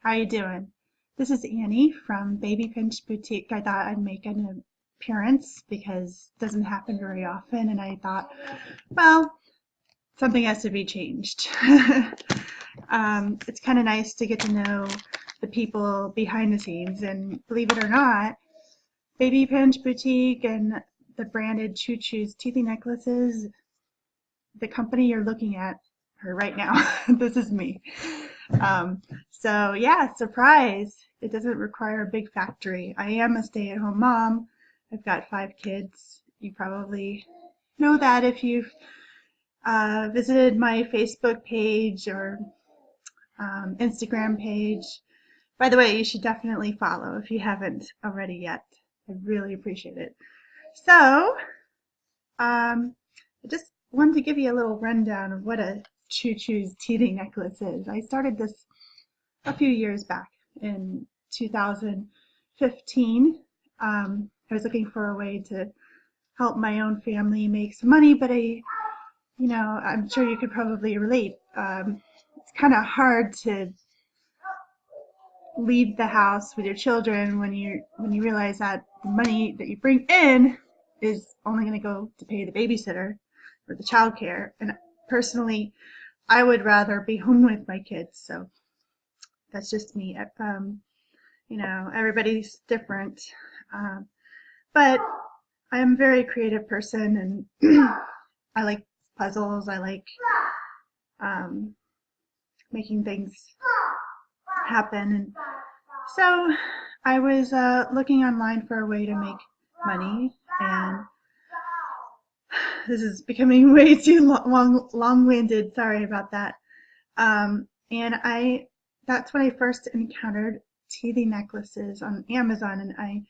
How you doing? This is Annie from Baby Pinch Boutique. I thought I'd make an appearance because it doesn't happen very often, and I thought, well, something has to be changed. It's kind of nice to get to know the people behind the scenes, and believe it or not, Baby Pinch Boutique and the branded Chew-Choos teething necklaces, the company you're looking at her right now. This is me. Um, so yeah, surprise. It doesn't require a big factory. I am a stay-at-home mom. I've got 5 kids. You probably know that if you've visited my Facebook page or Instagram page. By the way, you should definitely follow if you haven't already yet. I really appreciate it. So, I just wanted to give you a little rundown of what a Chew-Choos teething necklace is. I started this a few years back in 2015. I was looking for a way to help my own family make some money, but I'm sure you could probably relate. It's kind of hard to leave the house with your children when you realize that the money that you bring in is only going to go to pay the babysitter or the childcare. And personally, I would rather be home with my kids. So that's just me. Everybody's different. Um, but I'm a very creative person, and I like puzzles. I like um, making things happen. And so I was looking online for a way to make money, and this is becoming way too long-winded. Sorry about that. And that's when I first encountered teething necklaces on Amazon, and I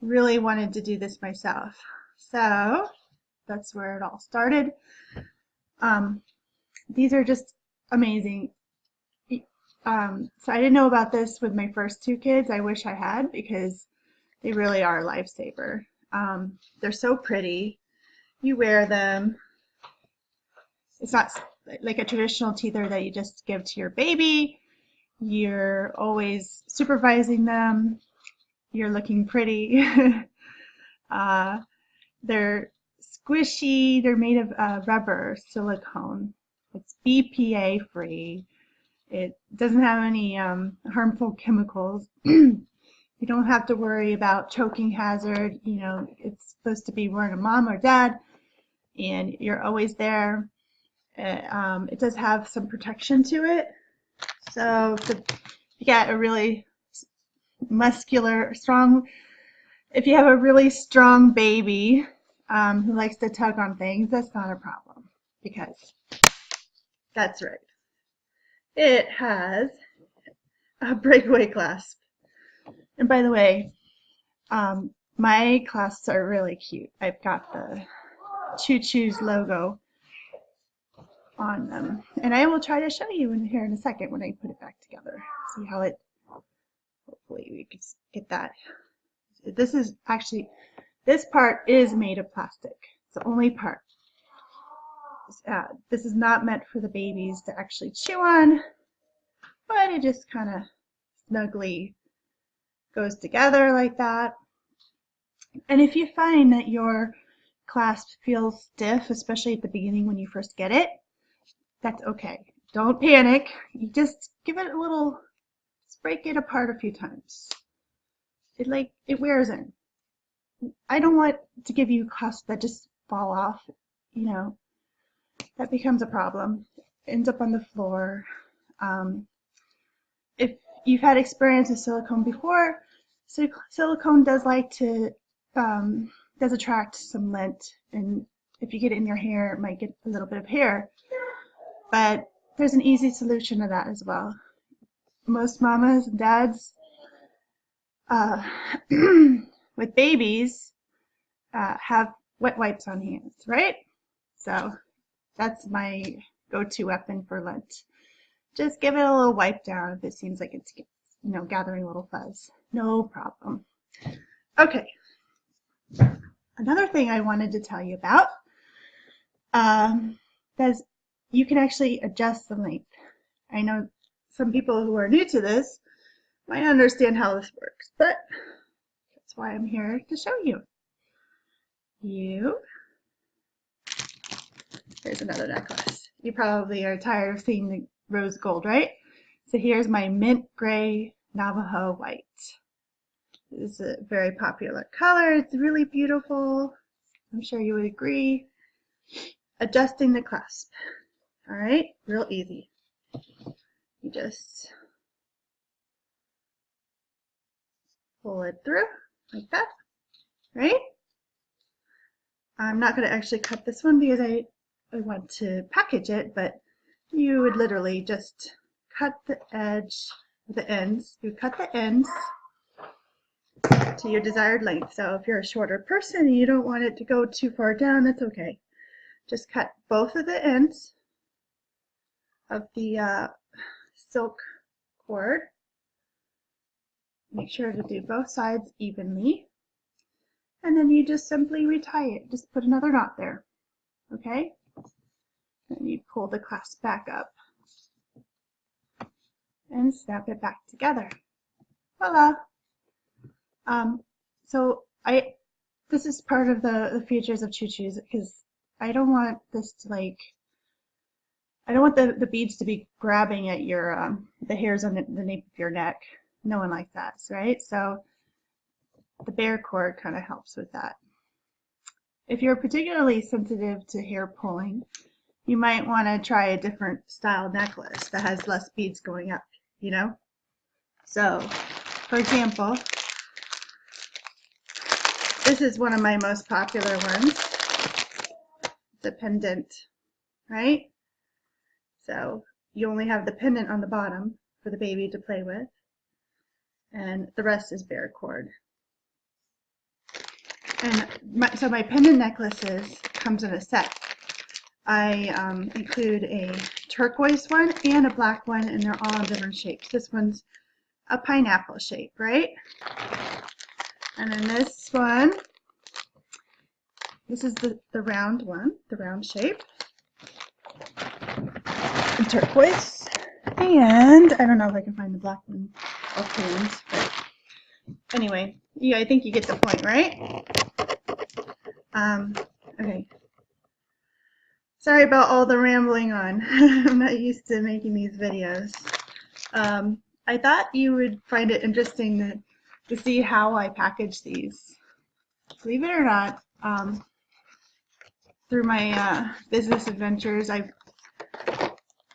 really wanted to do this myself. So that's where it all started. Um, these are just amazing. So I didn't know about this with my first 2 kids. I wish I had, because they really are a lifesaver. They're so pretty. You wear them. It's not like a traditional teether that you just give to your baby. You're always supervising them. You're looking pretty. uh, they're squishy. They're made of rubber, silicone. It's BPA free. It doesn't have any harmful chemicals. You don't have to worry about choking hazard. It's supposed to be wearing a mom or dad, and you're always there. It does have some protection to it. So if you got a really muscular, strong, if you have a really strong baby who likes to tug on things, that's not a problem, because that's right. It has a breakaway clasp. And by the way, my clasps are really cute. I've got the Chew-Choos logo on them. And I will try to show you here in a second when I put it back together. See how it, hopefully we can get that. This part is made of plastic. It's the only part. This is not meant for the babies to actually chew on, but it just kind of snugly goes together like that. And if you find that your clasp feels stiff, especially at the beginning when you first get it, that's okay. Don't panic. You just give it a little, just break it apart a few times. It wears in. I don't want to give you clasps that just fall off. That becomes a problem. It ends up on the floor. If you've had experience with silicone before, silicone does does attract some lint, and if you get it in your hair, it might get a little bit of hair. But there's an easy solution to that as well. Most mamas and dads with babies have wet wipes on hands, right? So that's my go-to weapon for lint. Just give it a little wipe down if it seems like it's gathering a little fuzz. No problem. Okay. Another thing I wanted to tell you about is you can actually adjust the length. I know some people who are new to this might understand how this works, but that's why I'm here to show you. Here's another necklace. You probably are tired of seeing the rose gold, right? So here's my mint gray Navajo white. This is a very popular color. It's really beautiful. I'm sure you would agree. Adjusting the clasp. All right, real easy. You just pull it through like that, right? I'm not going to actually cut this one because I want to package it, but you would literally just cut the ends. You cut the ends to your desired length. So if you're a shorter person and you don't want it to go too far down, that's okay. Just cut both of the ends of the silk cord. Make sure to do both sides evenly. And then you just simply retie it. Just put another knot there. Okay? Then you pull the clasp back up and snap it back together. Voila! So this is part of the features of Chew-Choos because I don't want this to I don't want the beads to be grabbing at your the hairs on the nape of your neck. No one likes that, right? So the bare cord kind of helps with that. If you're particularly sensitive to hair pulling, you might want to try a different style necklace that has less beads going up, you know? So, for example, this is one of my most popular ones. It's a pendant, right? So you only have the pendant on the bottom for the baby to play with, and the rest is bare cord. And so my pendant necklaces comes in a set. I include a turquoise one and a black one, and they're all in different shapes. This one's a pineapple shape, right? And then this one, this is the round one, the round shape. The turquoise. And I don't know if I can find the black one offhand, but anyway, I think you get the point, right? Okay. Sorry about all the rambling on. I'm not used to making these videos. I thought you would find it interesting to see how I package these. Believe it or not, through my business adventures, I've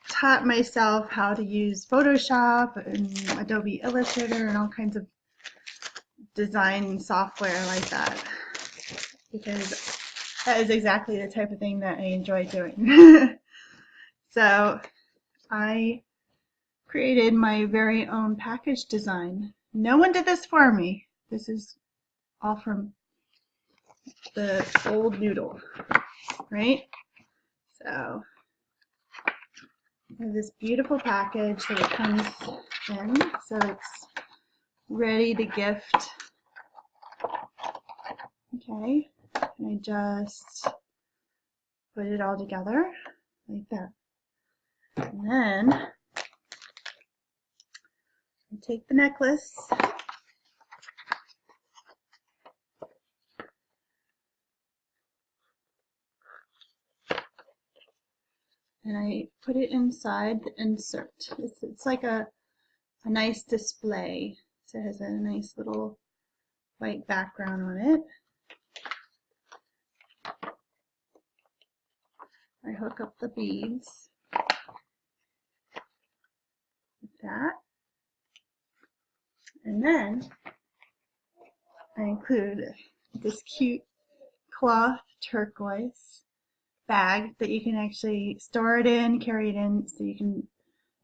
taught myself how to use Photoshop and Adobe Illustrator and all kinds of design software like that, because that is exactly the type of thing that I enjoy doing. So I created my very own package design. No one did this for me. This is all from the old noodle, right? So I have this beautiful package that it comes in, so it's ready to gift. Okay, and I just put it all together like that. And then I take the necklace and I put it inside the insert. It's like a nice display. So it has a nice little white background on it. I hook up the beads like that. And then I include this cute cloth turquoise bag that you can actually store it in, carry it in, so you can,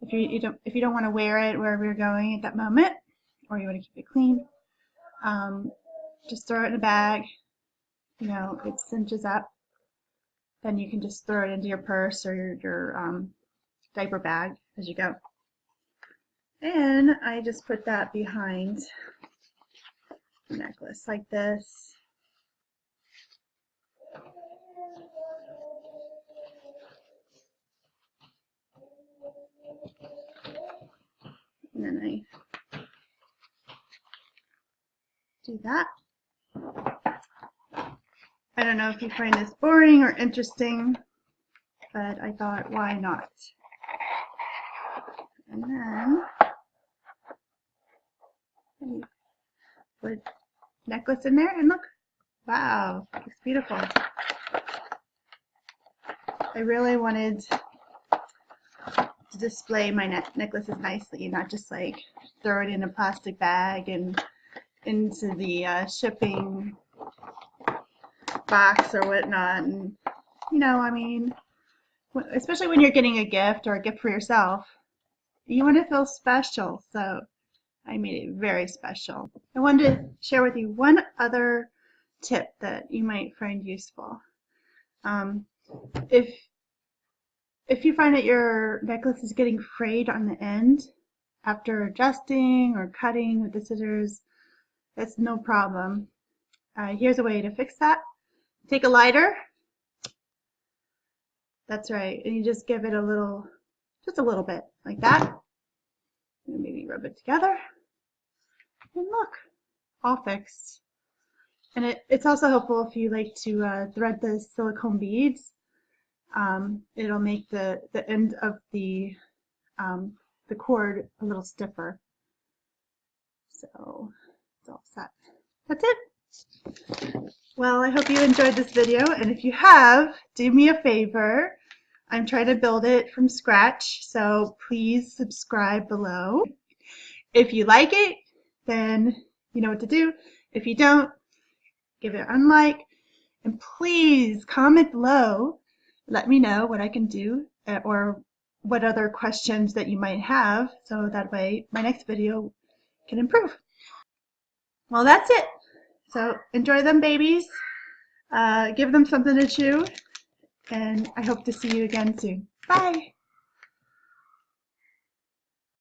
if you don't want to wear it wherever you're going at that moment, or you want to keep it clean, just throw it in a bag. You know, it cinches up. Then you can just throw it into your purse or your diaper bag as you go. And I just put that behind the necklace like this. And then I do that. I don't know if you find this boring or interesting, but I thought, why not? And then put necklace in there, and look, wow, it's beautiful. I really wanted to display my necklaces nicely, not just like throw it in a plastic bag and into the shipping box or whatnot. And I mean, especially when you're getting a gift or a gift for yourself, you want to feel special. So I made it very special. I wanted to share with you one other tip that you might find useful. If you find that your necklace is getting frayed on the end after adjusting or cutting with the scissors, that's no problem. Here's a way to fix that. Take a lighter. That's right. And you just give it a little, just a little bit, like that. And maybe rub it together. And look, all fixed. And it's also helpful if you like to thread the silicone beads. It'll make the end of the cord a little stiffer. So it's all set. That's it. Well, I hope you enjoyed this video, and if you have, do me a favor. I'm trying to build it from scratch, so please subscribe below. If you like it, then you know what to do. If you don't, give it an unlike, and please comment below. Let me know what I can do or what other questions that you might have, so that way my next video can improve. Well, that's it. So enjoy them, babies. Give them something to chew, and I hope to see you again soon. Bye.